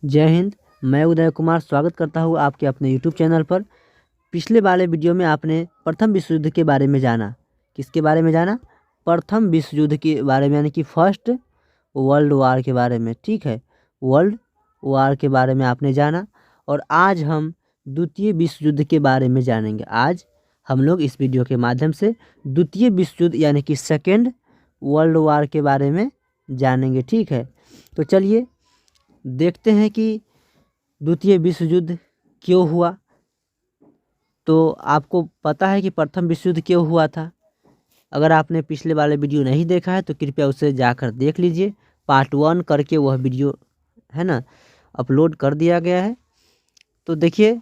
जय हिंद। मैं उदय कुमार स्वागत करता हूँ आपके अपने यूट्यूब चैनल पर। पिछले वाले वीडियो में आपने प्रथम विश्व युद्ध के बारे में जाना। किसके बारे में जाना? प्रथम विश्व युद्ध के बारे में, यानी कि फर्स्ट वर्ल्ड वार के बारे में। ठीक है, वर्ल्ड वार के बारे में आपने जाना। और आज हम द्वितीय विश्व युद्ध के बारे में जानेंगे। आज हम लोग इस वीडियो के माध्यम से द्वितीय विश्व युद्ध यानी कि सेकेंड वर्ल्ड वार के बारे में जानेंगे। ठीक है, तो चलिए देखते हैं कि द्वितीय विश्व युद्ध क्यों हुआ। तो आपको पता है कि प्रथम विश्व युद्ध क्यों हुआ था? अगर आपने पिछले वाले वीडियो नहीं देखा है तो कृपया उसे जाकर देख लीजिए। पार्ट 1 करके वह वीडियो है ना अपलोड कर दिया गया है। तो देखिए,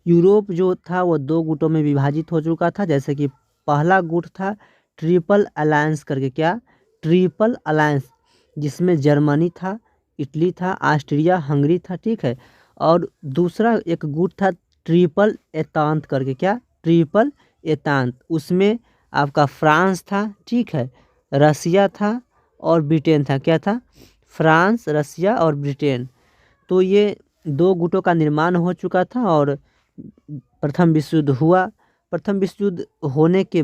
यूरोप जो था वो 2 गुटों में विभाजित हो चुका था। जैसे कि पहला गुट था ट्रिपल अलायंस करके। क्या? ट्रिपल अलायंस, जिसमें जर्मनी था, इटली था, ऑस्ट्रिया हंगरी था। ठीक है, और दूसरा एक गुट था ट्रिपल एतांत करके। क्या? ट्रिपल एतांत, उसमें आपका फ्रांस था, ठीक है, रसिया था और ब्रिटेन था। क्या था? फ्रांस, रसिया और ब्रिटेन। तो ये 2 गुटों का निर्माण हो चुका था और प्रथम विश्व युद्ध हुआ। प्रथम विश्व युद्ध होने के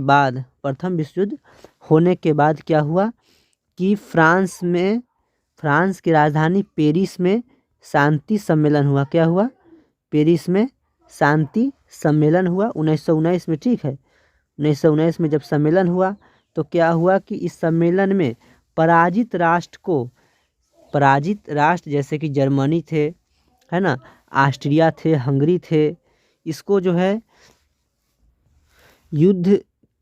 बाद क्या हुआ कि फ्रांस की राजधानी पेरिस में शांति सम्मेलन हुआ। क्या हुआ? पेरिस में शांति सम्मेलन हुआ 1919 में। ठीक है, 1919 में जब सम्मेलन हुआ तो क्या हुआ कि इस सम्मेलन में पराजित राष्ट्र जैसे कि जर्मनी थे, है ना, ऑस्ट्रिया थे, हंगरी थे, इसको जो है युद्ध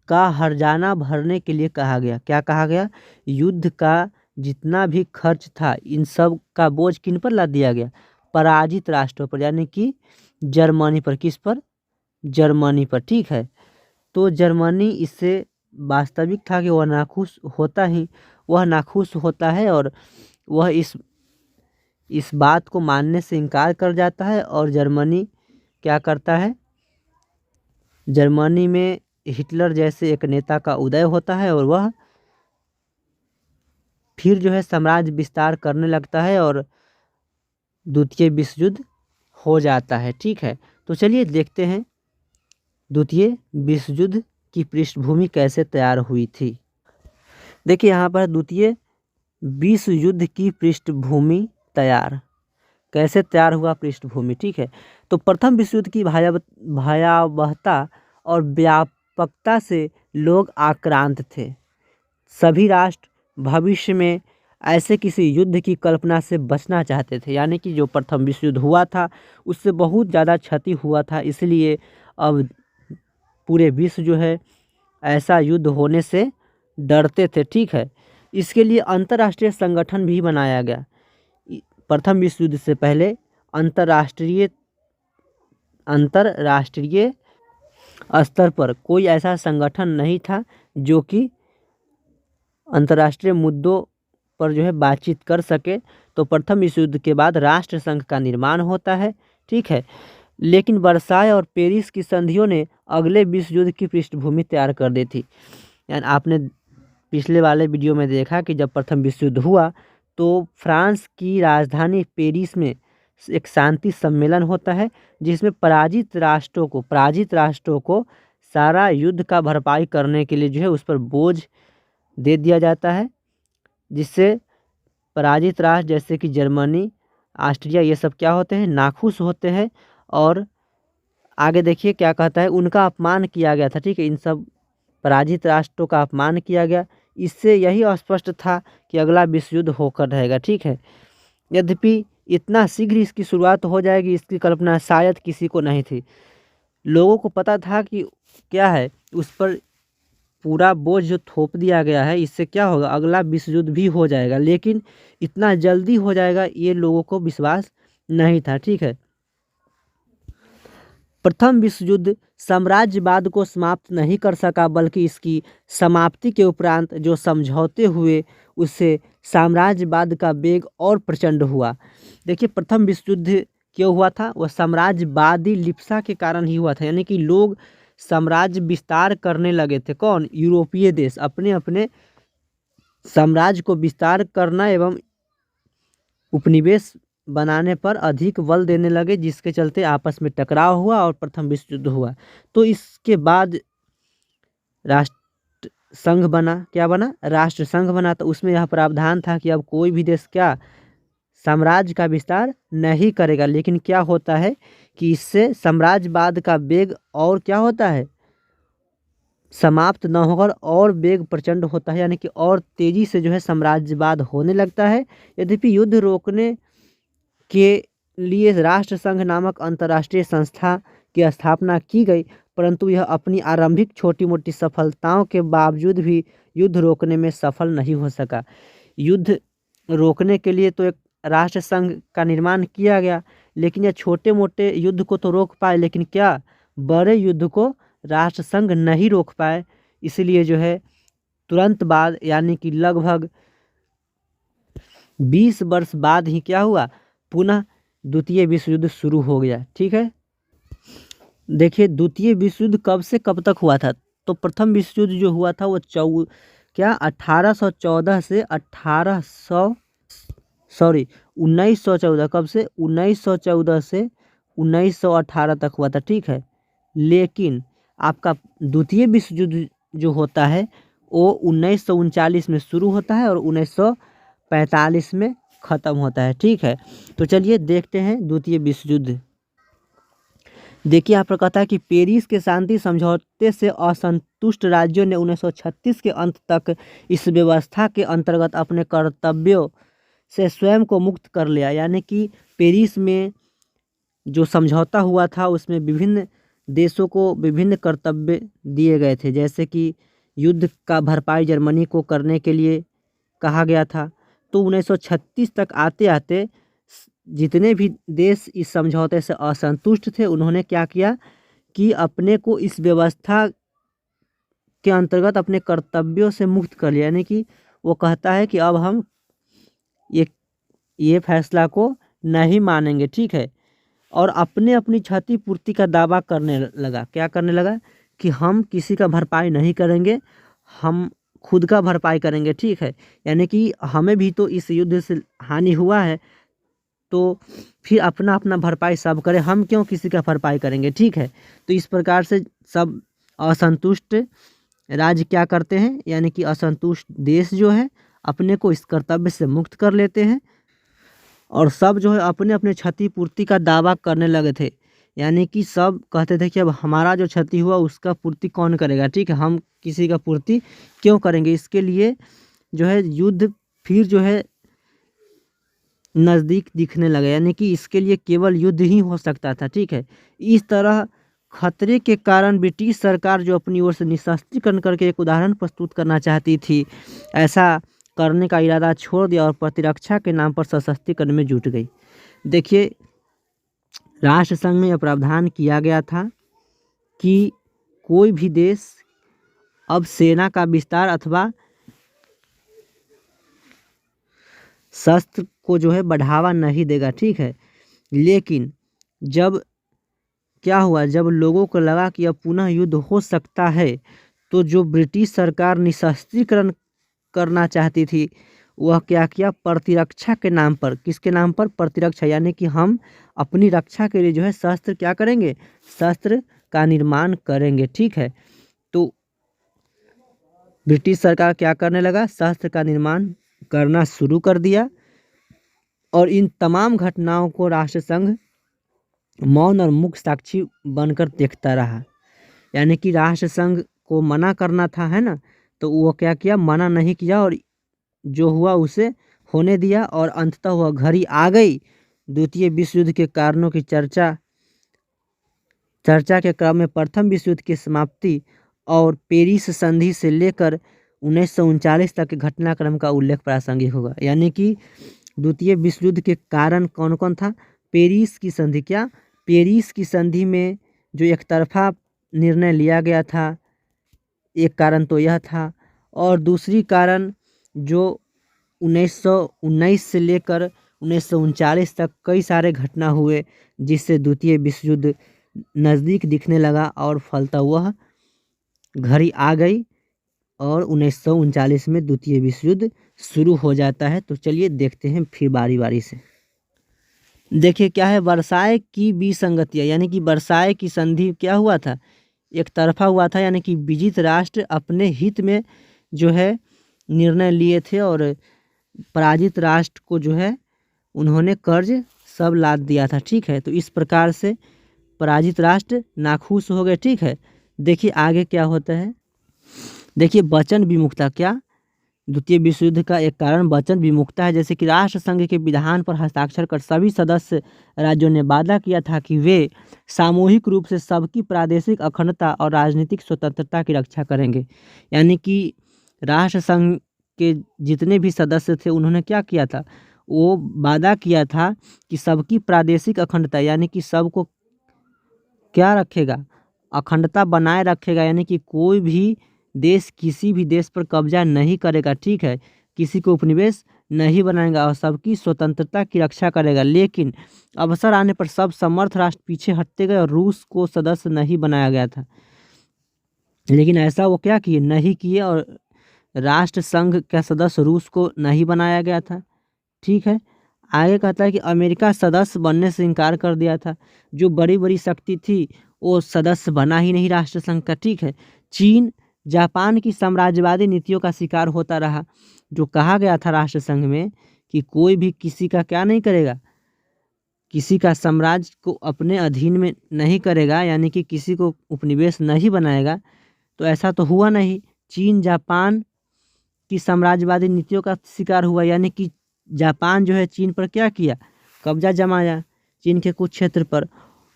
का हर्जाना भरने के लिए कहा गया। क्या कहा गया? युद्ध का जितना भी खर्च था इन सब का बोझ किन पर लाद दिया गया? पराजित राष्ट्रों पर, यानी कि जर्मनी पर। किस पर? जर्मनी पर। ठीक है, तो जर्मनी इससे वास्तविक था कि वह नाखुश होता है और वह इस बात को मानने से इनकार कर जाता है। और जर्मनी क्या करता है? जर्मनी में हिटलर जैसे एक नेता का उदय होता है और वह फिर जो है साम्राज्य विस्तार करने लगता है और द्वितीय विश्व युद्ध हो जाता है। ठीक है, तो चलिए देखते हैं द्वितीय विश्व युद्ध की पृष्ठभूमि कैसे तैयार हुई थी। देखिए यहाँ पर द्वितीय विश्व युद्ध की पृष्ठभूमि कैसे तैयार हुआ पृष्ठभूमि। ठीक है, तो प्रथम विश्व युद्ध की भयावहता और व्यापकता से लोग आक्रांत थे। सभी राष्ट्र भविष्य में ऐसे किसी युद्ध की कल्पना से बचना चाहते थे। यानी कि जो प्रथम विश्व युद्ध हुआ था उससे बहुत ज़्यादा क्षति हुआ था, इसलिए अब पूरे विश्व जो है ऐसा युद्ध होने से डरते थे। ठीक है, इसके लिए अंतर्राष्ट्रीय संगठन भी बनाया गया। प्रथम विश्व युद्ध से पहले अंतर्राष्ट्रीय स्तर पर कोई ऐसा संगठन नहीं था जो कि अंतर्राष्ट्रीय मुद्दों पर जो है बातचीत कर सके। तो प्रथम विश्व युद्ध के बाद राष्ट्र संघ का निर्माण होता है। ठीक है, लेकिन वर्साय और पेरिस की संधियों ने अगले विश्व युद्ध की पृष्ठभूमि तैयार कर दी थी। यानी आपने पिछले वाले वीडियो में देखा कि जब प्रथम विश्व युद्ध हुआ तो फ्रांस की राजधानी पेरिस में एक शांति सम्मेलन होता है जिसमें पराजित राष्ट्रों को सारा युद्ध का भरपाई करने के लिए जो है उस पर बोझ दे दिया जाता है, जिससे पराजित राष्ट्र जैसे कि जर्मनी, ऑस्ट्रिया, ये सब क्या होते हैं? नाखुश होते हैं। और आगे देखिए क्या कहता है, उनका अपमान किया गया था। ठीक है, इन सब पराजित राष्ट्रों का अपमान किया गया। इससे यही स्पष्ट था कि अगला विश्व युद्ध होकर रहेगा। ठीक है, यद्यपि इतना शीघ्र इसकी शुरुआत हो जाएगी इसकी कल्पना शायद किसी को नहीं थी। लोगों को पता था कि क्या है, उस पर पूरा बोझ जो थोप दिया गया है इससे क्या होगा, अगला विश्व युद्ध भी हो जाएगा, लेकिन इतना जल्दी हो जाएगा ये लोगों को विश्वास नहीं था। ठीक है, प्रथम विश्व युद्ध साम्राज्यवाद को समाप्त नहीं कर सका, बल्कि इसकी समाप्ति के उपरांत जो समझौते हुए उससे साम्राज्यवाद का वेग और प्रचंड हुआ। देखिए, प्रथम विश्व युद्ध क्यों हुआ था? वह साम्राज्यवादी लिप्सा के कारण ही हुआ था। यानी कि लोग साम्राज्य विस्तार करने लगे थे। कौन? यूरोपीय देश अपने अपने साम्राज्य को विस्तार करना एवं उपनिवेश बनाने पर अधिक बल देने लगे, जिसके चलते आपस में टकराव हुआ और प्रथम विश्व युद्ध हुआ। तो इसके बाद राष्ट्र संघ बना। क्या बना? राष्ट्र संघ बना। तो उसमें यह प्रावधान था कि अब कोई भी देश क्या साम्राज्य का विस्तार नहीं करेगा। लेकिन क्या होता है कि इससे साम्राज्यवाद का वेग और क्या होता है, समाप्त न होकर और वेग प्रचंड होता है, यानी कि और तेजी से जो है साम्राज्यवाद होने लगता है। यद्यपि युद्ध रोकने के लिए राष्ट्र संघ नामक अंतर्राष्ट्रीय संस्था की स्थापना की गई, परंतु यह अपनी आरंभिक छोटी मोटी सफलताओं के बावजूद भी युद्ध रोकने में सफल नहीं हो सका। युद्ध रोकने के लिए तो एक राष्ट्र संघ का निर्माण किया गया, लेकिन यह छोटे मोटे युद्ध को तो रोक पाए, लेकिन क्या बड़े युद्ध को राष्ट्र संघ नहीं रोक पाए। इसलिए जो है तुरंत बाद, यानी कि लगभग 20 वर्ष बाद ही क्या हुआ, पुनः द्वितीय विश्व युद्ध शुरू हो गया। ठीक है, देखिए द्वितीय विश्व युद्ध कब से कब तक हुआ था। तो प्रथम विश्व युद्ध जो हुआ था वो 1814 से 1914। कब से? 1914 से 1918 तक हुआ था। ठीक है, लेकिन आपका द्वितीय विश्व युद्ध जो होता है वो 1939 में शुरू होता है और 1945 में ख़त्म होता है। ठीक है, तो चलिए देखते हैं द्वितीय विश्व युद्ध। देखिए यहाँ पर कहता है कि पेरिस के शांति समझौते से असंतुष्ट राज्यों ने 1936 के अंत तक इस व्यवस्था के अंतर्गत अपने कर्तव्यों से स्वयं को मुक्त कर लिया। यानी कि पेरिस में जो समझौता हुआ था उसमें विभिन्न देशों को विभिन्न कर्तव्य दिए गए थे, जैसे कि युद्ध का भरपाई जर्मनी को करने के लिए कहा गया था। तो 1936 तक आते आते जितने भी देश इस समझौते से असंतुष्ट थे, उन्होंने क्या किया कि अपने को इस व्यवस्था के अंतर्गत अपने कर्तव्यों से मुक्त कर लिया। यानी कि वो कहता है कि अब हम ये फैसला को नहीं मानेंगे। ठीक है, और अपने अपनी क्षतिपूर्ति का दावा करने लगा। क्या करने लगा कि हम किसी का भरपाई नहीं करेंगे, हम खुद का भरपाई करेंगे। ठीक है, यानी कि हमें भी तो इस युद्ध से हानि हुआ है, तो फिर अपना अपना भरपाई सब करें, हम क्यों किसी का भरपाई करेंगे। ठीक है, तो इस प्रकार से सब असंतुष्ट राज्य क्या करते हैं, यानी कि असंतुष्ट देश जो है अपने को इस कर्तव्य से मुक्त कर लेते हैं और सब जो है अपने अपने क्षतिपूर्ति का दावा करने लगे थे। यानी कि सब कहते थे कि अब हमारा जो क्षति हुआ उसका पूर्ति कौन करेगा। ठीक है, हम किसी का पूर्ति क्यों करेंगे। इसके लिए जो है युद्ध फिर जो है नज़दीक दिखने लगा, यानी कि इसके लिए केवल युद्ध ही हो सकता था। ठीक है, इस तरह खतरे के कारण ब्रिटिश सरकार जो अपनी ओर से निशस्त्रीकरण करके एक उदाहरण प्रस्तुत करना चाहती थी, ऐसा करने का इरादा छोड़ दिया और प्रतिरक्षा के नाम पर सशस्त्रीकरण में जुट गई। देखिए राष्ट्र संघ में यह प्रावधान किया गया था कि कोई भी देश अब सेना का विस्तार अथवा शस्त्र को जो है बढ़ावा नहीं देगा। ठीक है, लेकिन जब क्या हुआ, जब लोगों को लगा कि अब पुनः युद्ध हो सकता है, तो जो ब्रिटिश सरकार निशस्त्रीकरण करना चाहती थी वह क्या किया, प्रतिरक्षा के नाम पर, किसके नाम पर, प्रतिरक्षा, यानी कि हम अपनी रक्षा के लिए जो है शस्त्र क्या करेंगे, शस्त्र का निर्माण करेंगे। ठीक है, तो ब्रिटिश सरकार क्या करने लगा, शस्त्र का निर्माण करना शुरू कर दिया और इन तमाम घटनाओं को राष्ट्रसंघ मौन और मूक साक्षी बनकर देखता रहा। यानी कि राष्ट्रसंघ को मना करना था, है ना, तो वो क्या किया, मना नहीं किया और जो हुआ उसे होने दिया और अंततः वह घड़ी आ गई द्वितीय विश्व युद्ध के कारणों की चर्चा के क्रम में प्रथम विश्व युद्ध की समाप्ति और पेरिस संधि से लेकर 1939 तक के घटनाक्रम का उल्लेख प्रासंगिक होगा। यानी कि द्वितीय विश्व युद्ध के कारण कौन कौन था, पेरिस की संधि। क्या, पेरिस की संधि में जो एक तरफा निर्णय लिया गया था, एक कारण तो यह था, और दूसरी कारण जो 1919 से लेकर 1939 तक कई सारे घटना हुए जिससे द्वितीय विश्व युद्ध नज़दीक दिखने लगा और फलता वह घड़ी आ गई और 1939 में द्वितीय विश्व युद्ध शुरू हो जाता है। तो चलिए देखते हैं फिर बारी बारी से। देखिए क्या है, वर्साय की विसंगतियाँ, यानी कि वर्साय की संधि क्या हुआ था, एक तरफा हुआ था, यानी कि विजित राष्ट्र अपने हित में जो है निर्णय लिए थे और पराजित राष्ट्र को जो है उन्होंने कर्ज सब लाद दिया था। ठीक है, तो इस प्रकार से पराजित राष्ट्र नाखुश हो गए। ठीक है, देखिए आगे क्या होता है। देखिए वचन विमुखता, क्या द्वितीय विश्व युद्ध का एक कारण वचन विमुखता है। जैसे कि राष्ट्र संघ के विधान पर हस्ताक्षर कर सभी सदस्य राज्यों ने वादा किया था कि वे सामूहिक रूप से सबकी प्रादेशिक अखंडता और राजनीतिक स्वतंत्रता की रक्षा करेंगे। यानी कि राष्ट्र संघ के जितने भी सदस्य थे उन्होंने क्या किया था, वो वादा किया था कि सबकी प्रादेशिक अखंडता, यानी कि सबको क्या रखेगा, अखंडता बनाए रखेगा, यानी कि कोई भी देश किसी भी देश पर कब्जा नहीं करेगा। ठीक है, किसी को उपनिवेश नहीं बनाएगा और सबकी स्वतंत्रता की रक्षा करेगा। लेकिन अवसर आने पर सब समर्थ राष्ट्र पीछे हटते गए और रूस को सदस्य नहीं बनाया गया था। लेकिन ऐसा वो क्या किए, नहीं किए, और राष्ट्र संघ का सदस्य रूस को नहीं बनाया गया था। ठीक है, आगे कहता है कि अमेरिका सदस्य बनने से इनकार कर दिया था। जो बड़ी बड़ी शक्ति थी वो सदस्य बना ही नहीं राष्ट्र संघ का। ठीक है, चीन जापान की साम्राज्यवादी नीतियों का शिकार होता रहा। जो कहा गया था राष्ट्र संघ में कि कोई भी किसी का क्या नहीं करेगा, किसी का साम्राज्य को अपने अधीन में नहीं करेगा, यानी कि किसी को उपनिवेश नहीं बनाएगा, तो ऐसा तो हुआ नहीं। चीन जापान की साम्राज्यवादी नीतियों का शिकार हुआ, यानी कि जापान जो है चीन पर क्या किया, कब्जा जमाया चीन के कुछ क्षेत्र पर।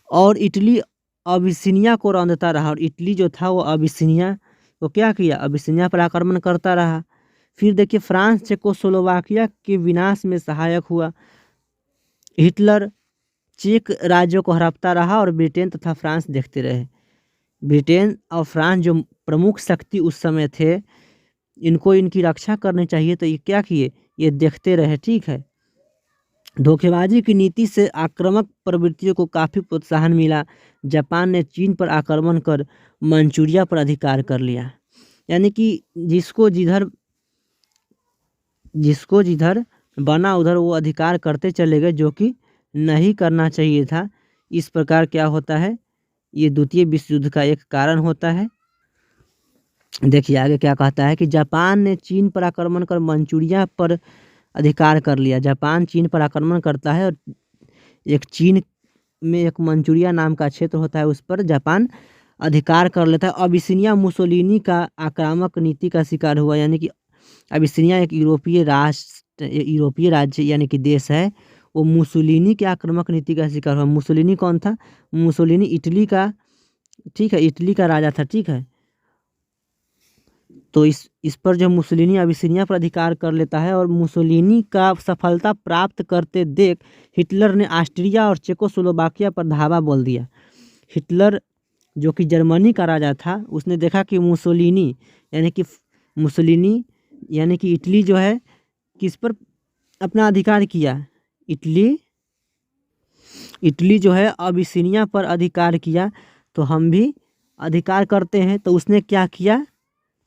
और इटली अबिसिनिया को रौंदता रहा, और इटली जो था वो अबिसिनिया को क्या किया, अबिसिनिया पर आक्रमण करता रहा। फिर देखिए फ्रांस चेकोस्लोवाकिया के विनाश में सहायक हुआ। हिटलर चेक राज्यों को हड़पता रहा और ब्रिटेन तथा फ्रांस देखते रहे। ब्रिटेन और फ्रांस जो प्रमुख शक्ति उस समय थे, इनको इनकी रक्षा करनी चाहिए, तो ये क्या किए, ये देखते रहे। ठीक है, धोखेबाजी की नीति से आक्रामक प्रवृत्तियों को काफ़ी प्रोत्साहन मिला। जापान ने चीन पर आक्रमण कर मंचूरिया पर अधिकार कर लिया। यानी कि जिसको जिधर बना उधर वो अधिकार करते चले गए, जो कि नहीं करना चाहिए था। इस प्रकार क्या होता है, ये द्वितीय विश्व युद्ध का एक कारण होता है। देखिए आगे क्या कहता है कि जापान ने चीन पर आक्रमण कर मंचूरिया पर अधिकार कर लिया। जापान चीन पर आक्रमण करता है और एक चीन में एक मंचूरिया नाम का क्षेत्र होता है, उस पर जापान अधिकार कर लेता है। अबिसिनिया मुसोलिनी का आक्रामक नीति का शिकार हुआ। यानी कि अबिसिनिया एक यूरोपीय राज्य यानी कि देश है, वो मुसोलिनी के आक्रामक नीति का शिकार हुआ। मुसोलिनी कौन था, मुसोलिनी इटली का, ठीक है, इटली का राजा था। ठीक है, तो इस पर जो मुसोलिनी अबिसिनिया पर अधिकार कर लेता है, और मुसोलिनी का सफलता प्राप्त करते देख हिटलर ने ऑस्ट्रिया और चेकोस्लोवाकिया पर धावा बोल दिया। हिटलर जो कि जर्मनी का राजा था, उसने देखा कि मुसोलिनी यानी कि इटली जो है किस पर अपना अधिकार किया, इटली जो है अबिसिनिया पर अधिकार किया, तो हम भी अधिकार करते हैं। तो उसने क्या किया,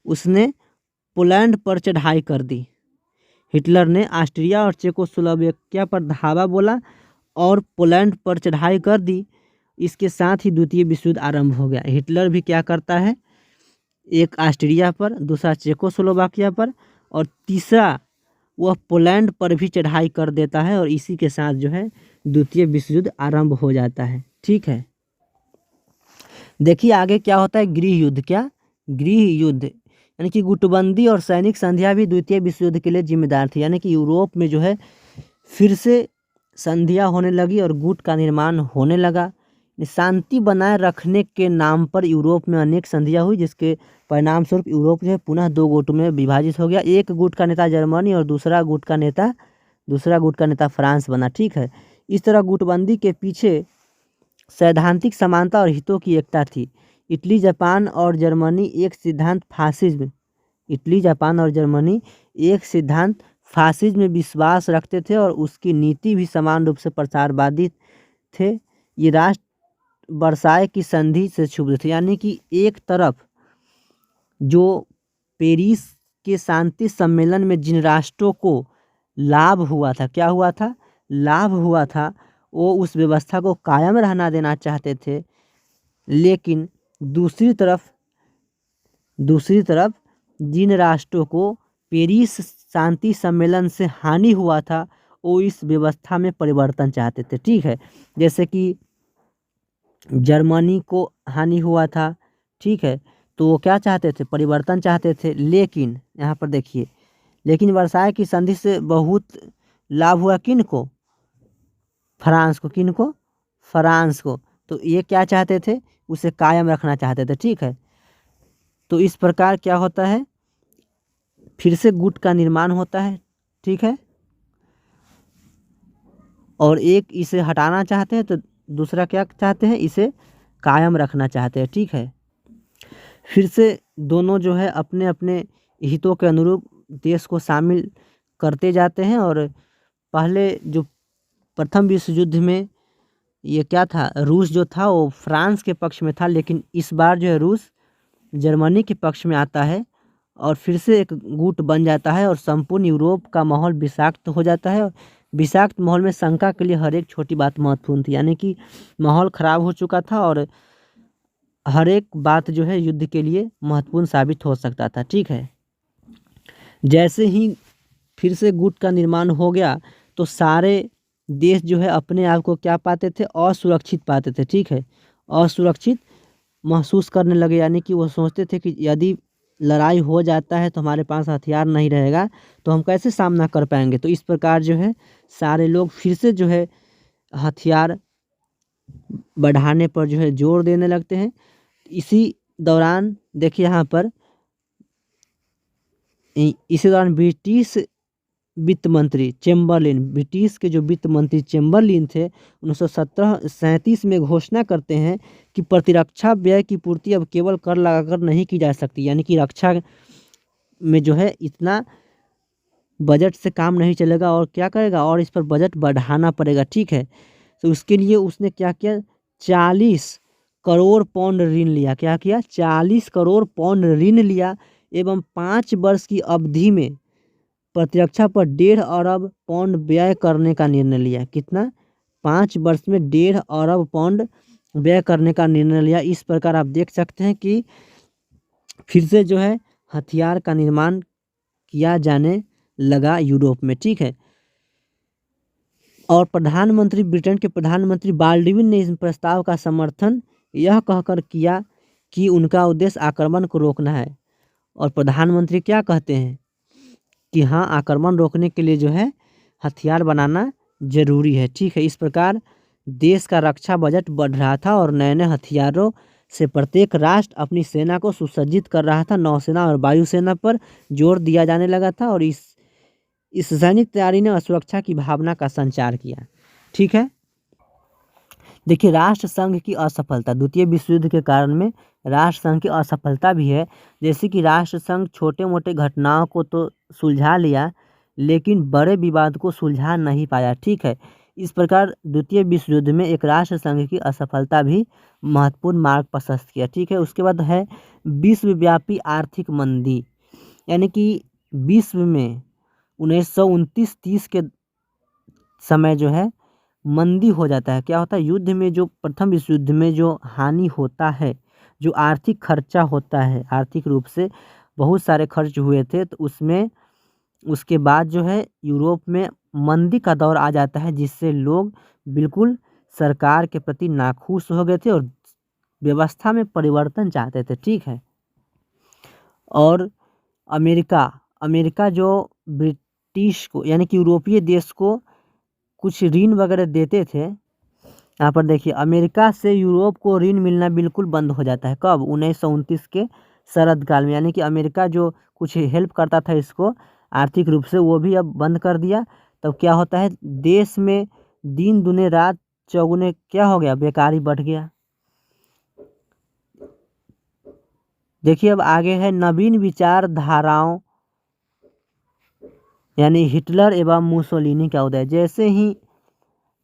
उसने पोलैंड पर चढ़ाई कर दी। हिटलर ने ऑस्ट्रिया और चेकोस्लोवाकिया पर धावा बोला और पोलैंड पर चढ़ाई कर दी। इसके साथ ही द्वितीय विश्व युद्ध आरंभ हो गया। हिटलर भी क्या करता है, एक ऑस्ट्रिया पर, दूसरा चेकोस्लोवाकिया पर, और तीसरा वह पोलैंड पर भी चढ़ाई कर देता है, और इसी के साथ जो है द्वितीय विश्व युद्ध आरंभ हो जाता है। ठीक है, देखिए आगे क्या होता है, गृह युद्ध। क्या, गृह युद्ध यानी कि गुटबंदी और सैनिक संधियां भी द्वितीय विश्व युद्ध के लिए जिम्मेदार थी। यानी कि यूरोप में जो है फिर से संधियां होने लगी और गुट का निर्माण होने लगा। शांति बनाए रखने के नाम पर यूरोप में अनेक संधियां हुई, जिसके परिणाम स्वरूप यूरोप जो है पुनः दो गुट में विभाजित हो गया। एक गुट का नेता जर्मनी और दूसरा गुट का नेता फ्रांस बना। ठीक है, इस तरह गुटबंदी के पीछे सैद्धांतिक समानता और हितों की एकता थी। इटली जापान और जर्मनी एक सिद्धांत फासिज्म में विश्वास रखते थे और उसकी नीति भी समान रूप से प्रसारवादी थे। ये राष्ट्र वर्साय की संधि से क्षुब्ध थे। यानी कि एक तरफ जो पेरिस के शांति सम्मेलन में जिन राष्ट्रों को लाभ हुआ था, क्या हुआ था, लाभ हुआ था, वो उस व्यवस्था को कायम रहना देना चाहते थे, लेकिन दूसरी तरफ जिन राष्ट्रों को पेरिस शांति सम्मेलन से हानि हुआ था वो इस व्यवस्था में परिवर्तन चाहते थे। ठीक है, जैसे कि जर्मनी को हानि हुआ था, ठीक है, तो वो क्या चाहते थे, परिवर्तन चाहते थे। लेकिन यहाँ पर देखिए, लेकिन वर्साय की संधि से बहुत लाभ हुआ किन को, फ्रांस को। किन को, फ्रांस को। तो ये क्या चाहते थे, उसे कायम रखना चाहते थे। ठीक है, तो इस प्रकार क्या होता है, फिर से गुट का निर्माण होता है। ठीक है, और एक इसे हटाना चाहते हैं तो दूसरा क्या चाहते हैं, इसे कायम रखना चाहते हैं। ठीक है, फिर से दोनों जो है अपने अपने हितों के अनुरूप देश को शामिल करते जाते हैं। और पहले जो प्रथम विश्व युद्ध में ये क्या था, रूस जो था वो फ्रांस के पक्ष में था, लेकिन इस बार जो है रूस जर्मनी के पक्ष में आता है और फिर से एक गुट बन जाता है और संपूर्ण यूरोप का माहौल विषाक्त हो जाता है। और विषाक्त माहौल में शंका के लिए हर एक छोटी बात महत्वपूर्ण थी, यानी कि माहौल ख़राब हो चुका था और हर एक बात जो है युद्ध के लिए महत्वपूर्ण साबित हो सकता था। ठीक है, जैसे ही फिर से गुट का निर्माण हो गया तो सारे देश जो है अपने आप को क्या पाते थे, असुरक्षित पाते थे। ठीक है, असुरक्षित महसूस करने लगे, यानी कि वो सोचते थे कि यदि लड़ाई हो जाता है तो हमारे पास हथियार नहीं रहेगा तो हम कैसे सामना कर पाएंगे। तो इस प्रकार जो है सारे लोग फिर से जो है हथियार बढ़ाने पर जो है जोर देने लगते हैं। इसी दौरान देखिए यहाँ पर इसी दौरान ब्रिटिश वित्त मंत्री चेम्बरलिन, ब्रिटिश के जो वित्त मंत्री चेम्बरलिन थे 1937 में घोषणा करते हैं कि प्रतिरक्षा व्यय की पूर्ति अब केवल कर लगाकर नहीं की जा सकती, यानी कि रक्षा में जो है इतना बजट से काम नहीं चलेगा और क्या करेगा, और इस पर बजट बढ़ाना पड़ेगा। ठीक है, तो उसके लिए उसने क्या किया, 40 करोड़ पाउंड ऋण लिया। क्या किया, 40 करोड़ पाउंड ऋण लिया एवं 5 वर्ष की अवधि में प्रतिरक्षा पर 1.5 अरब पाउंड व्यय करने का निर्णय लिया। कितना, 5 वर्ष में 1.5 अरब पाउंड व्यय करने का निर्णय लिया। इस प्रकार आप देख सकते हैं कि फिर से जो है हथियार का निर्माण किया जाने लगा यूरोप में। ठीक है, और प्रधानमंत्री, ब्रिटेन के प्रधानमंत्री बाल्डविन ने इस प्रस्ताव का समर्थन यह कहकर किया कि उनका उद्देश्य आक्रमण को रोकना है। और प्रधानमंत्री क्या कहते हैं कि हाँ, आक्रमण रोकने के लिए जो है हथियार बनाना जरूरी है। ठीक है, इस प्रकार देश का रक्षा बजट बढ़ रहा था और नए नए हथियारों से प्रत्येक राष्ट्र अपनी सेना को सुसज्जित कर रहा था। नौसेना और वायुसेना पर जोर दिया जाने लगा था और इस सैनिक तैयारी ने असुरक्षा की भावना का संचार किया। ठीक है, देखिए राष्ट्र संघ की असफलता, द्वितीय विश्व युद्ध के कारण में राष्ट्र संघ की असफलता भी है। जैसे कि राष्ट्र संघ छोटे मोटे घटनाओं को तो सुलझा लिया लेकिन बड़े विवाद को सुलझा नहीं पाया। ठीक है, इस प्रकार द्वितीय विश्व युद्ध में एक राष्ट्र संघ की असफलता भी महत्वपूर्ण मार्ग प्रशस्त किया। ठीक है, उसके बाद है विश्वव्यापी आर्थिक मंदी, यानी कि विश्व में 1929-30 के समय जो है मंदी हो जाता है। क्या होता है, युद्ध में जो प्रथम विश्व युद्ध में जो हानि होता है, जो आर्थिक खर्चा होता है, आर्थिक रूप से बहुत सारे खर्च हुए थे, तो उसमें उसके बाद जो है यूरोप में मंदी का दौर आ जाता है, जिससे लोग बिल्कुल सरकार के प्रति नाखुश हो गए थे और व्यवस्था में परिवर्तन चाहते थे। ठीक है, और अमेरिका जो ब्रिटिश को, यानी कि यूरोपीय देश को कुछ ऋण वगैरह देते थे। यहाँ पर देखिए अमेरिका से यूरोप को ऋण मिलना बिल्कुल बंद हो जाता है। कब, 1929 के शरद काल में, यानी कि अमेरिका जो कुछ हेल्प करता था इसको आर्थिक रूप से, वो भी अब बंद कर दिया। तब क्या होता है, देश में दिन दुने रात चौगुने क्या हो गया, बेकारी बढ़ गया। देखिए अब आगे है नवीन विचारधाराओं, यानी हिटलर एवं मुसोलिनी का उदय। जैसे ही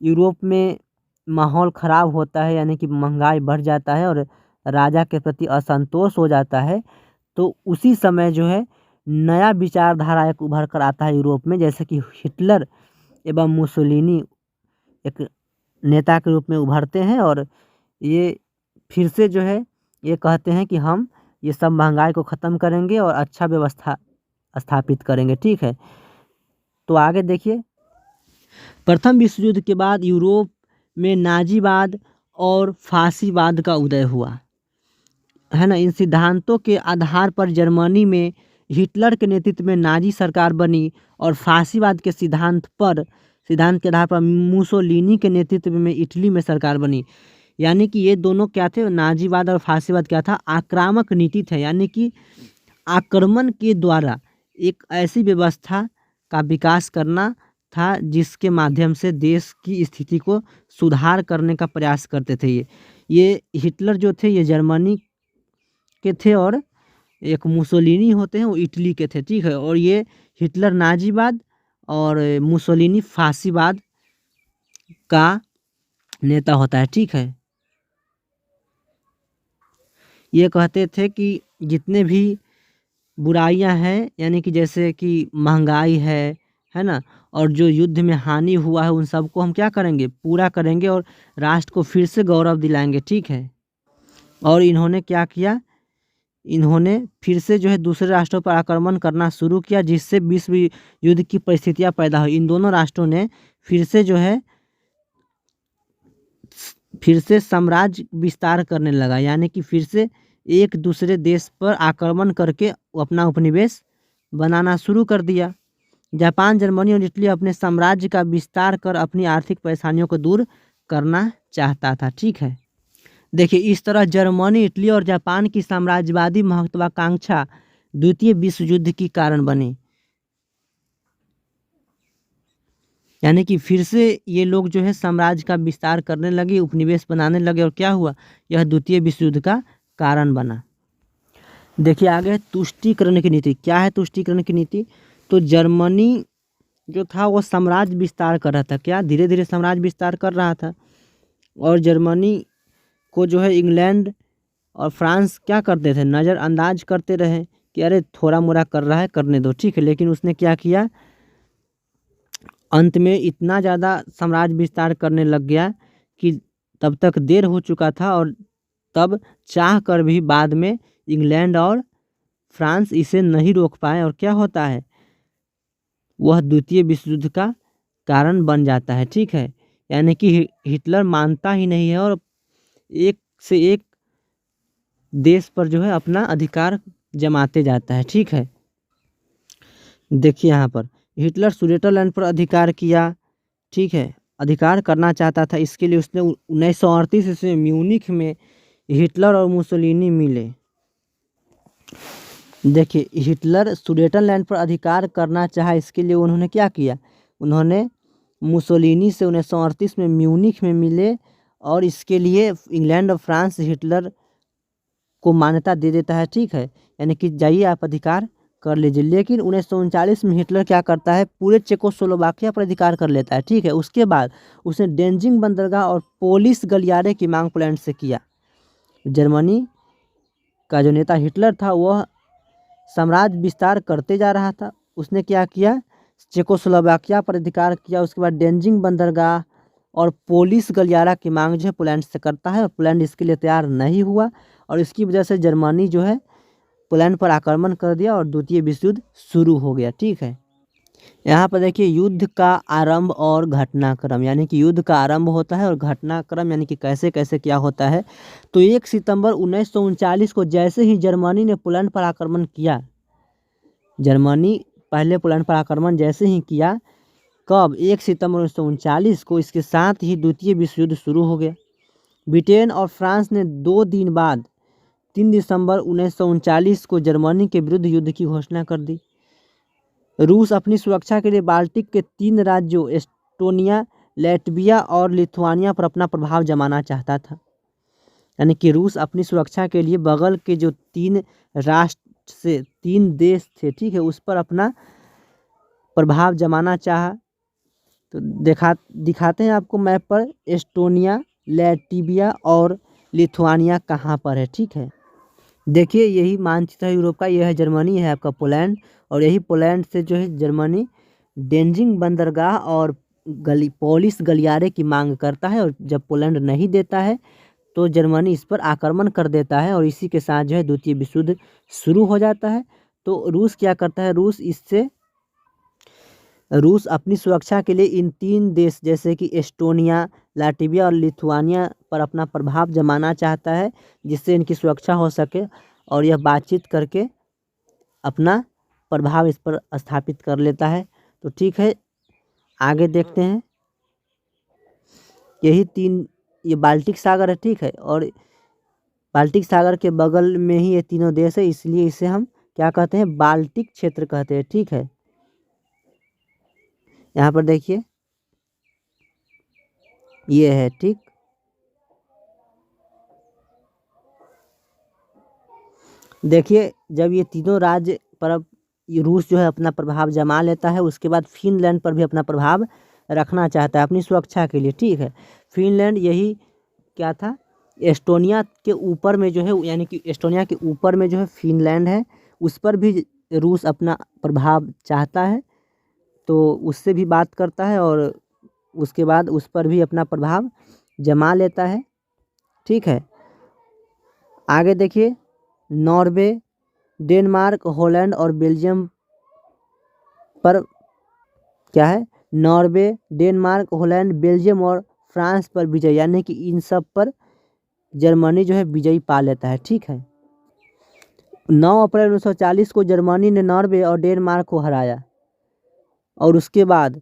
यूरोप में माहौल ख़राब होता है, यानी कि महंगाई बढ़ जाता है और राजा के प्रति असंतोष हो जाता है, तो उसी समय जो है नया विचारधारा एक उभर कर आता है यूरोप में। जैसे कि हिटलर एवं मुसोलिनी एक नेता के रूप में उभरते हैं और ये फिर से जो है ये कहते हैं कि हम ये सब महंगाई को ख़त्म करेंगे और अच्छा व्यवस्था स्थापित करेंगे। ठीक है, तो आगे देखिए, प्रथम विश्व युद्ध के बाद यूरोप में नाजीवाद और फासीवाद का उदय हुआ है ना। इन सिद्धांतों के आधार पर जर्मनी में हिटलर के नेतृत्व में नाजी सरकार बनी और फासीवाद के सिद्धांत के आधार पर मुसोलिनी के नेतृत्व में इटली में सरकार बनी। यानी कि ये दोनों क्या थे, नाजीवाद और फासीवाद क्या था, आक्रामक नीति थे। यानी कि आक्रमण के द्वारा एक ऐसी व्यवस्था का विकास करना था जिसके माध्यम से देश की स्थिति को सुधार करने का प्रयास करते थे। ये हिटलर जो थे ये जर्मनी के थे और एक मुसोलिनी होते हैं वो इटली के थे। ठीक है, और ये हिटलर नाजीवाद और मुसोलिनी फासीवाद का नेता होता है। ठीक है, ये कहते थे कि जितने भी बुराइयां हैं, यानी कि जैसे कि महंगाई है ना, और जो युद्ध में हानि हुआ है उन सबको हम क्या करेंगे, पूरा करेंगे और राष्ट्र को फिर से गौरव दिलाएंगे। ठीक है, और इन्होंने क्या किया, इन्होंने फिर से जो है दूसरे राष्ट्रों पर आक्रमण करना शुरू किया जिससे विश्व युद्ध की परिस्थितियां पैदा हुई। इन दोनों राष्ट्रों ने फिर से जो है साम्राज्य विस्तार करने लगा, यानी कि फिर से एक दूसरे देश पर आक्रमण करके अपना उपनिवेश बनाना शुरू कर दिया। जापान, जर्मनी और इटली अपने साम्राज्य का विस्तार कर अपनी आर्थिक परेशानियों को दूर करना चाहता था। ठीक है, देखिए इस तरह जर्मनी, इटली और जापान की साम्राज्यवादी महत्वाकांक्षा द्वितीय विश्व युद्ध की कारण बनी। यानी कि फिर से ये लोग जो है साम्राज्य का विस्तार करने लगे, उपनिवेश बनाने लगे और क्या हुआ, यह द्वितीय विश्व युद्ध का कारण बना। देखिए आगे तुष्टीकरण की नीति। क्या है तुष्टीकरण की नीति? तो जर्मनी जो था वो साम्राज्य विस्तार कर रहा था, क्या धीरे धीरे साम्राज्य विस्तार कर रहा था, और जर्मनी को जो है इंग्लैंड और फ्रांस क्या करते थे, नज़रअंदाज करते रहे कि अरे थोड़ा मोड़ा कर रहा है, करने दो। ठीक है, लेकिन उसने क्या किया, अंत में इतना ज़्यादा साम्राज्य विस्तार करने लग गया कि तब तक देर हो चुका था और तब चाह कर भी बाद में इंग्लैंड और फ्रांस इसे नहीं रोक पाए और क्या होता है, वह द्वितीय विश्व युद्ध का कारण बन जाता है। ठीक है, यानी कि हिटलर मानता ही नहीं है और एक से एक देश पर जो है अपना अधिकार जमाते जाता है। ठीक है, देखिए यहाँ पर हिटलर सुडेटरलैंड पर अधिकार किया। ठीक है, अधिकार करना चाहता था, इसके लिए उसने 1938 ईस्वी में म्यूनिख में हिटलर और मुसोलिनी मिले। देखिए हिटलर सुडेटरलैंड पर अधिकार करना चाहा, इसके लिए उन्होंने क्या किया, उन्होंने मुसोलिनी से 1938 में म्यूनिख में मिले और इसके लिए इंग्लैंड और फ्रांस हिटलर को मान्यता दे देता है। ठीक है, यानी कि जाइए आप अधिकार कर लीजिए। लेकिन 1939 में हिटलर क्या करता है, पूरे चेकोस्लोवाकिया पर अधिकार कर लेता है। ठीक है, उसके बाद उसने डेंजिंग बंदरगाह और पोलिश गलियारे की मांग पोलैंड से किया। जर्मनी का जो नेता हिटलर था वह साम्राज्य विस्तार करते जा रहा था, उसने क्या किया, चेकोस्लोवाकिया पर अधिकार किया, उसके बाद डेंजिंग बंदरगाह और पोलिश गलियारा की मांग जो है पोलैंड से करता है और पोलैंड इसके लिए तैयार नहीं हुआ और इसकी वजह से जर्मनी जो है पोलैंड पर आक्रमण कर दिया और द्वितीय विश्व युद्ध शुरू हो गया। ठीक है, यहाँ पर देखिए युद्ध का आरंभ और घटनाक्रम, यानी कि युद्ध का आरंभ होता है और घटनाक्रम यानी कि कैसे कैसे क्या होता है। तो 1 सितंबर 1939 को जैसे ही जर्मनी ने पोलैंड पर आक्रमण किया, जर्मनी पहले पोलैंड पर आक्रमण जैसे ही किया, कब, 1 सितंबर 1939 को, इसके साथ ही द्वितीय विश्व युद्ध शुरू हो गया। ब्रिटेन और फ्रांस ने 2 दिन बाद 3 दिसंबर 1939 को जर्मनी के विरुद्ध युद्ध की घोषणा कर दी। रूस अपनी सुरक्षा के लिए बाल्टिक के 3 राज्यों एस्टोनिया, लैटविया और लिथुआनिया पर अपना प्रभाव जमाना चाहता था। यानी कि रूस अपनी सुरक्षा के लिए बगल के जो 3 राष्ट्र से 3 देश थे, ठीक है, उस पर अपना प्रभाव जमाना चाहा। तो दिखाते हैं आपको मैप पर एस्टोनिया, लैटविया और लिथुआनिया कहाँ पर है। ठीक है, देखिए यही मानचित्र है यूरोप का, यह है जर्मनी, है आपका पोलैंड, और यही पोलैंड से जो है जर्मनी डेंजिंग बंदरगाह और पोलिश गलियारे की मांग करता है, और जब पोलैंड नहीं देता है तो जर्मनी इस पर आक्रमण कर देता है, और इसी के साथ जो है द्वितीय विश्व युद्ध शुरू हो जाता है। तो रूस क्या करता है, रूस अपनी सुरक्षा के लिए इन 3 देश जैसे कि एस्टोनिया, लाटविया और लिथुआनिया पर अपना प्रभाव जमाना चाहता है, जिससे इनकी सुरक्षा हो सके, और यह बातचीत करके अपना प्रभाव इस पर स्थापित कर लेता है। तो ठीक है, आगे देखते हैं। ये बाल्टिक सागर है, ठीक है, और बाल्टिक सागर के बगल में ही ये तीनों देश है, इसलिए इसे हम क्या कहते हैं, बाल्टिक क्षेत्र कहते हैं। ठीक है, यहाँ पर देखिए ये है, ठीक। देखिए जब ये तीनों राज्य पर ये रूस जो है अपना प्रभाव जमा लेता है, उसके बाद फिनलैंड पर भी अपना प्रभाव रखना चाहता है अपनी सुरक्षा के लिए। ठीक है, फिनलैंड यही क्या था, एस्टोनिया के ऊपर में जो है, यानी कि एस्टोनिया के ऊपर में जो है फिनलैंड है, उस पर भी रूस अपना प्रभाव चाहता है, तो उससे भी बात करता है और उसके बाद उस पर भी अपना प्रभाव जमा लेता है। ठीक है, आगे देखिए, नॉर्वे, डेनमार्क, हॉलैंड और बेल्जियम पर क्या है, नॉर्वे, डेनमार्क, हॉलैंड, बेल्जियम और फ्रांस पर विजय, यानी कि इन सब पर जर्मनी जो है विजयी पा लेता है। ठीक है, 9 अप्रैल 1940 को जर्मनी ने नॉर्वे और डेनमार्क को हराया, और उसके बाद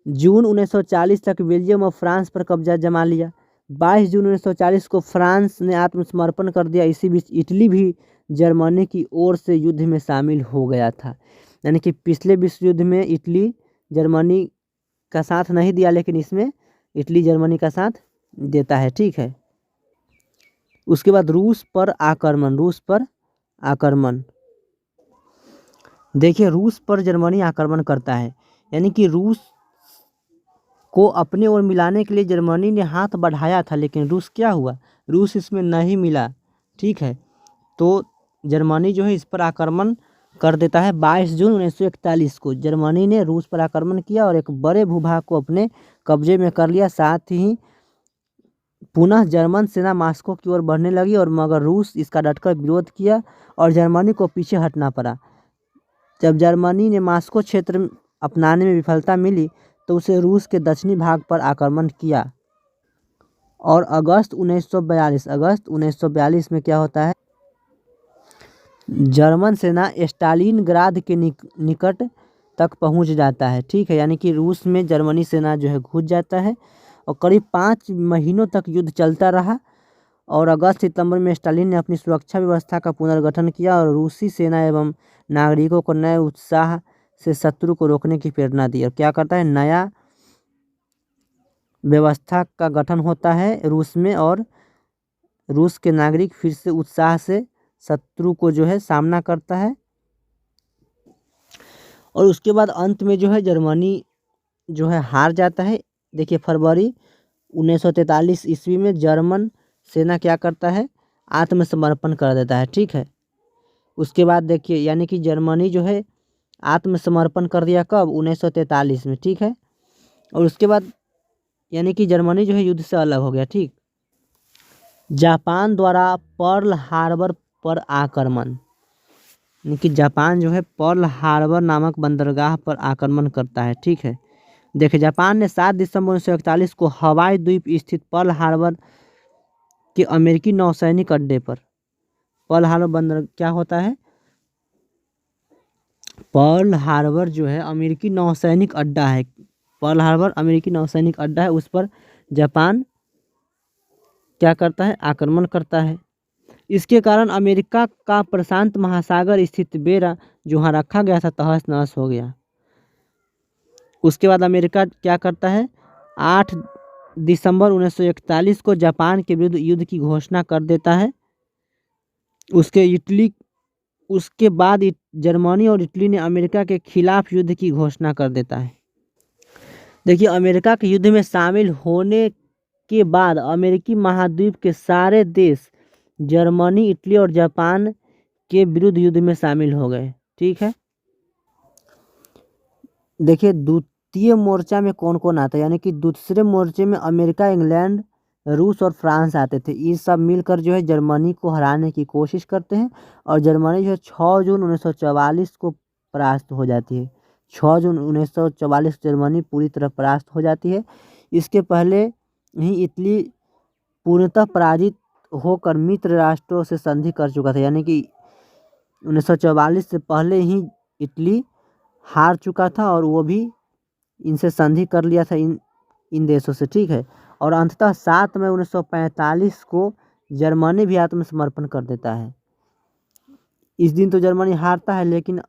जून 1940 तक बेल्जियम और फ्रांस पर कब्जा जमा लिया। 22 जून 1940 को फ्रांस ने आत्मसमर्पण कर दिया। इसी बीच इटली भी जर्मनी की ओर से युद्ध में शामिल हो गया था, यानी कि पिछले विश्व युद्ध में इटली जर्मनी का साथ नहीं दिया, लेकिन इसमें इटली जर्मनी का साथ देता है। ठीक है, उसके बाद रूस पर आक्रमण। देखिए रूस पर जर्मनी आक्रमण करता है, यानी कि रूस को अपने ओर मिलाने के लिए जर्मनी ने हाथ बढ़ाया था, लेकिन क्या हुआ, रूस इसमें नहीं मिला। ठीक है, तो जर्मनी जो है इस पर आक्रमण कर देता है। 22 जून 1941 को जर्मनी ने रूस पर आक्रमण किया और एक बड़े भूभाग को अपने कब्जे में कर लिया। साथ ही पुनः जर्मन सेना मॉस्को की ओर बढ़ने लगी, और मगर रूस इसका डटकर विरोध किया और जर्मनी को पीछे हटना पड़ा। जब जर्मनी ने मॉस्को क्षेत्र अपनाने में विफलता मिली, तो उसे रूस के दक्षिणी भाग पर आक्रमण किया, और अगस्त 1942 में क्या होता है, जर्मन सेना स्टालिनग्राद के निकट तक पहुंच जाता है। ठीक है, यानी कि रूस में जर्मनी सेना जो है घुस जाता है, और करीब 5 महीनों तक युद्ध चलता रहा, और अगस्त सितंबर में स्टालिन ने अपनी सुरक्षा व्यवस्था का पुनर्गठन किया और रूसी सेना एवं नागरिकों को नए उत्साह से शत्रु को रोकने की प्रेरणा दी। और क्या करता है, नया व्यवस्था का गठन होता है रूस में, और रूस के नागरिक फिर से उत्साह से शत्रु को जो है सामना करता है। और उसके बाद अंत में जो है जर्मनी जो है हार जाता है। देखिए फरवरी 1943 ईस्वी में जर्मन सेना क्या करता है, आत्मसमर्पण कर देता है। ठीक है, उसके बाद देखिए, यानी कि जर्मनी जो है आत्मसमर्पण कर दिया कब, 1943 में। ठीक है, और उसके बाद यानी कि जर्मनी जो है युद्ध से अलग हो गया। ठीक, जापान द्वारा पर्ल हार्बर पर आक्रमण, यानी कि जापान जो है पर्ल हार्बर नामक बंदरगाह पर आक्रमण करता है। ठीक है, देखिए जापान ने 7 दिसंबर 1941 को हवाई द्वीप स्थित पर्ल हार्बर के अमेरिकी नौसैनिक अड्डे पर, पर्ल हार्बर बंदर क्या होता है, पर्ल हार्बर जो है अमेरिकी नौसैनिक अड्डा है, पर्ल हार्बर अमेरिकी नौसैनिक अड्डा है, उस पर जापान क्या करता है, आक्रमण करता है। इसके कारण अमेरिका का प्रशांत महासागर स्थित बेरा जो वहाँ रखा गया था तहस नहस हो गया। उसके बाद अमेरिका क्या करता है, 8 दिसंबर 1941 को जापान के विरुद्ध युद्ध की घोषणा कर देता है। उसके बाद जर्मनी और इटली ने अमेरिका के खिलाफ युद्ध की घोषणा कर देता है। देखिए अमेरिका के युद्ध में शामिल होने के बाद अमेरिकी महाद्वीप के सारे देश जर्मनी, इटली और जापान के विरुद्ध युद्ध में शामिल हो गए। ठीक है, देखिए द्वितीय मोर्चा में कौन कौन आता है, यानी कि दूसरे मोर्चे में अमेरिका, इंग्लैंड, रूस और फ्रांस आते थे। ये सब मिलकर जो है जर्मनी को हराने की कोशिश करते हैं और जर्मनी जो है 6 जून 1944 को परास्त हो जाती है। 6 जून 1944 जर्मनी पूरी तरह परास्त हो जाती है। इसके पहले ही इटली पूर्णतः पराजित होकर मित्र राष्ट्रों से संधि कर चुका था, यानी कि 1944 से पहले ही इटली हार चुका था और वो भी इनसे संधि कर लिया था इन देशों से, ठीक है। और अंततः 7 मई 1945 को जर्मनी भी आत्मसमर्पण कर देता है। इस दिन तो जर्मनी हारता है, लेकिन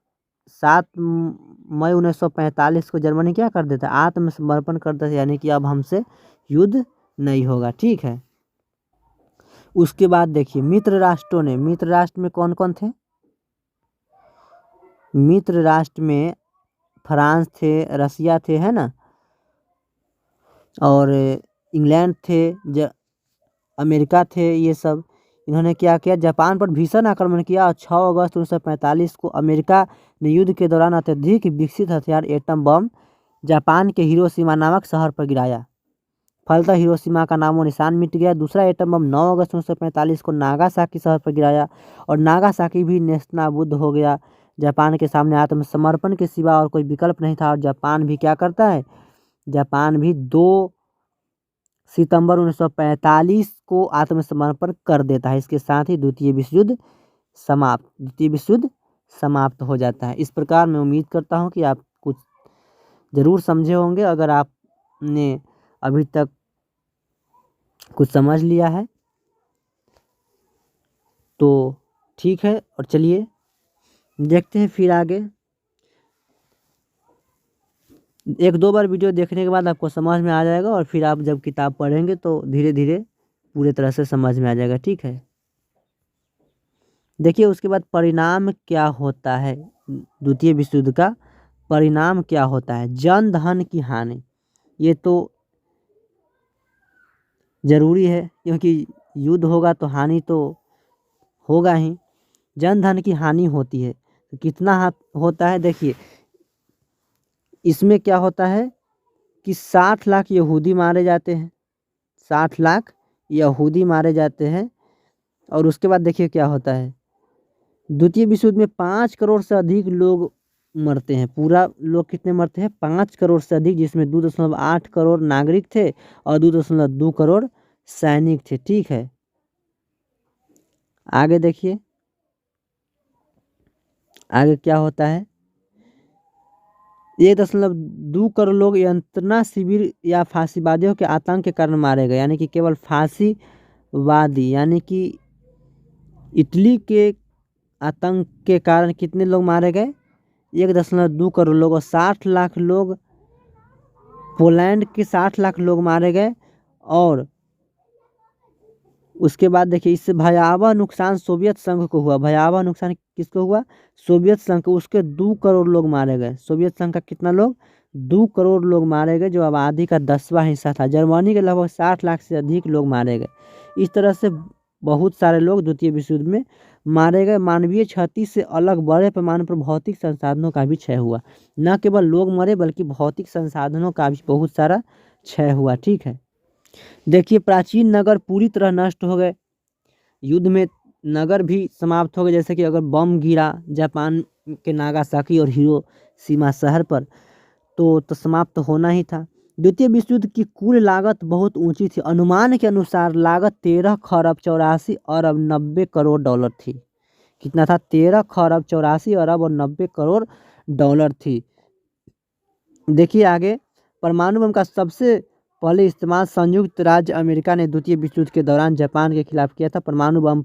7 मई 1945 को जर्मनी क्या कर देता है, आत्मसमर्पण कर देता है, यानी कि अब हमसे युद्ध नहीं होगा, ठीक है। उसके बाद देखिए मित्र राष्ट्र में कौन कौन थे। मित्र राष्ट्र में फ्रांस थे, रसिया थे, है ना, और इंग्लैंड थे, अमेरिका थे। ये सब इन्होंने क्या किया, जापान पर भीषण आक्रमण किया और 6 अगस्त 1945 को अमेरिका ने युद्ध के दौरान अत्यधिक विकसित हथियार एटम बम जापान के हिरोशिमा नामक शहर पर गिराया। फलतः हिरोशिमा का नामो निशान मिट गया। दूसरा एटम बम 9 अगस्त 1945 को नागासाकी शहर पर गिराया और नागासाकी भी नेस्तनाबूद हो गया। जापान के सामने आत्मसमर्पण के सिवा और कोई विकल्प नहीं था और जापान भी क्या करता है, जापान भी 2 सितंबर 1945 को आत्मसमर्पण कर देता है। इसके साथ ही द्वितीय विश्व युद्ध समाप्त हो जाता है। इस प्रकार मैं उम्मीद करता हूं कि आप कुछ ज़रूर समझे होंगे। अगर आपने अभी तक कुछ समझ लिया है तो ठीक है, और चलिए देखते हैं फिर आगे। 1-2 बार वीडियो देखने के बाद आपको समझ में आ जाएगा और फिर आप जब किताब पढ़ेंगे तो धीरे धीरे पूरे तरह से समझ में आ जाएगा, ठीक है। देखिए उसके बाद परिणाम क्या होता है, द्वितीय विश्व युद्ध का परिणाम क्या होता है। जन धन की हानि, ये तो जरूरी है क्योंकि युद्ध होगा तो हानि तो होगा ही। जन धन की हानि होती है, तो कितना होता है, देखिए इसमें क्या होता है कि 60 लाख यहूदी मारे जाते हैं, 60 लाख यहूदी मारे जाते हैं। और उसके बाद देखिए क्या होता है, द्वितीय विश्व युद्ध में 5 करोड़ से अधिक लोग मरते हैं। पूरा लोग कितने मरते हैं, 5 करोड़ से अधिक, जिसमें 2.8 करोड़ नागरिक थे और 2.2 करोड़ सैनिक थे, ठीक है। आगे देखिए आगे क्या होता है, 1.2 करोड़ लोग यंत्रणा शिविर या फांसीवादियों के आतंक के कारण मारे गए, यानी कि केवल फांसीवादी, यानी कि इटली के आतंक के कारण कितने लोग मारे गए, 1.2 करोड़ लोग। और 60 लाख लोग, पोलैंड के 60 लाख लोग मारे गए। और उसके बाद देखिए इससे भयावह नुकसान सोवियत संघ को हुआ। भयावह नुकसान किसको हुआ, सोवियत संघ को, उसके 2 करोड़ लोग मारे गए। सोवियत संघ का कितना लोग, 2 करोड़ लोग मारे गए, जो आबादी का 10वां हिस्सा था। जर्मनी के लगभग 60 लाख से अधिक लोग मारे गए। इस तरह से बहुत सारे लोग द्वितीय विश्व युद्ध में मारे गए। मानवीय क्षति से अलग बड़े पैमाने पर भौतिक संसाधनों का भी क्षय हुआ। न केवल लोग मरे बल्कि भौतिक संसाधनों का भी बहुत सारा क्षय हुआ, ठीक है। देखिए प्राचीन नगर पूरी तरह नष्ट हो गए। युद्ध में नगर भी समाप्त हो गए, जैसे कि अगर बम गिरा जापान के नागासाकी और हिरोशिमा शहर पर तो समाप्त होना ही था। द्वितीय विश्व युद्ध की कुल लागत बहुत ऊंची थी। अनुमान के अनुसार लागत 13 खरब 84 अरब 90 करोड़ डॉलर थी। कितना था, 13 खरब 84 अरब और 90 करोड़ डॉलर थी। देखिए आगे, परमाणु बम का सबसे पहले इस्तेमाल संयुक्त राज्य अमेरिका ने द्वितीय विश्व युद्ध के दौरान जापान के खिलाफ किया था। परमाणु बम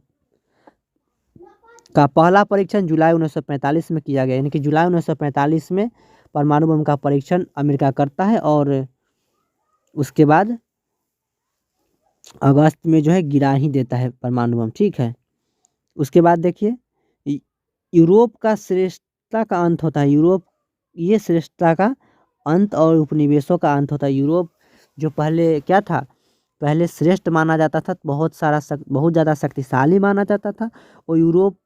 का पहला परीक्षण जुलाई 1945 में किया गया, यानी कि जुलाई 1945 में परमाणु बम का परीक्षण अमेरिका करता है और उसके बाद अगस्त में जो है गिरा ही देता है परमाणु बम, ठीक है। उसके बाद देखिए यूरोप का श्रेष्ठता का अंत होता है। यूरोप, ये श्रेष्ठता का अंत और उपनिवेशों का अंत होता है। यूरोप जो पहले क्या था, पहले श्रेष्ठ माना जाता था, बहुत ज़्यादा शक्तिशाली माना जाता था, और यूरोप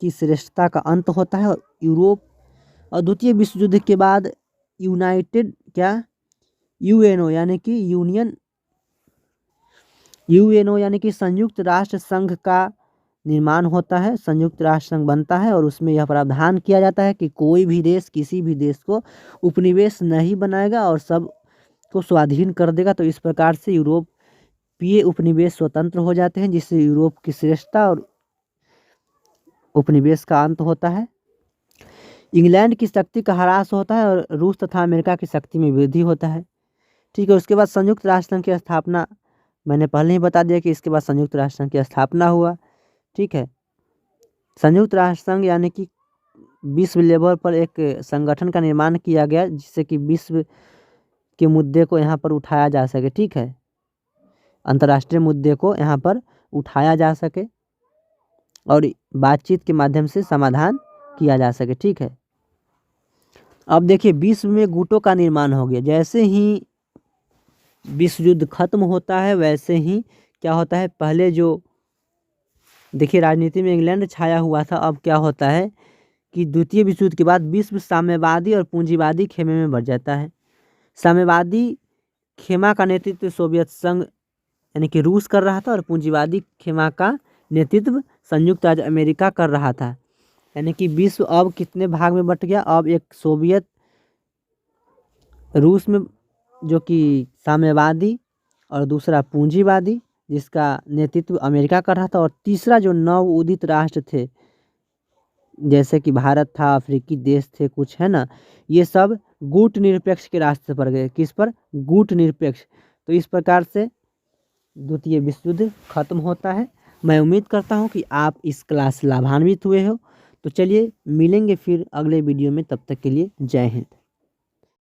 की श्रेष्ठता का अंत होता है। और यूरोप और द्वितीय विश्व युद्ध के बाद यूनाइटेड क्या यूएनओ यानी कि संयुक्त राष्ट्र संघ का निर्माण होता है, संयुक्त राष्ट्र संघ बनता है और उसमें यह प्रावधान किया जाता है कि कोई भी देश किसी भी देश को उपनिवेश नहीं बनाएगा और सब को स्वाधीन कर देगा। तो इस प्रकार से यूरोपीय उपनिवेश स्वतंत्र हो जाते हैं, जिससे यूरोप की श्रेष्ठता और उपनिवेश का अंत होता है। इंग्लैंड की शक्ति का ह्रास होता है और रूस तथा अमेरिका की शक्ति में वृद्धि होता है। ठीक है, उसके बाद संयुक्त राष्ट्र संघ की स्थापना, मैंने पहले ही बता दिया कि इसके बाद संयुक्त राष्ट्र संघ की स्थापना हुआ। ठीक है, संयुक्त राष्ट्र संघ यानी कि विश्व लेवल पर एक संगठन का निर्माण किया गया, जिससे कि विश्व के मुद्दे को यहाँ पर उठाया जा सके। ठीक है, अंतर्राष्ट्रीय मुद्दे को यहाँ पर उठाया जा सके और बातचीत के माध्यम से समाधान किया जा सके। ठीक है, अब देखिए विश्व में गुटों का निर्माण हो गया। जैसे ही विश्व युद्ध खत्म होता है वैसे ही क्या होता है, पहले जो देखिए राजनीति में इंग्लैंड छाया हुआ था, अब क्या होता है कि द्वितीय विश्व युद्ध के बाद विश्व साम्यवादी और पूंजीवादी खेमे में बढ़ जाता है। साम्यवादी खेमा का नेतृत्व सोवियत संघ यानी कि रूस कर रहा था और पूंजीवादी खेमा का नेतृत्व संयुक्त राज्य अमेरिका कर रहा था। यानी कि विश्व अब कितने भाग में बट गया, अब एक सोवियत रूस में जो कि साम्यवादी और दूसरा पूंजीवादी जिसका नेतृत्व अमेरिका कर रहा था, और तीसरा जो नव उदित राष्ट्र थे जैसे कि भारत था, अफ्रीकी देश थे कुछ, है ना, ये सब गुट निरपेक्ष के रास्ते पर गए। किस पर? गुट निरपेक्ष। तो इस प्रकार से द्वितीय विश्व युद्ध खत्म होता है। मैं उम्मीद करता हूँ कि आप इस क्लास से लाभान्वित हुए हो। तो चलिए मिलेंगे फिर अगले वीडियो में, तब तक के लिए जय हिंद।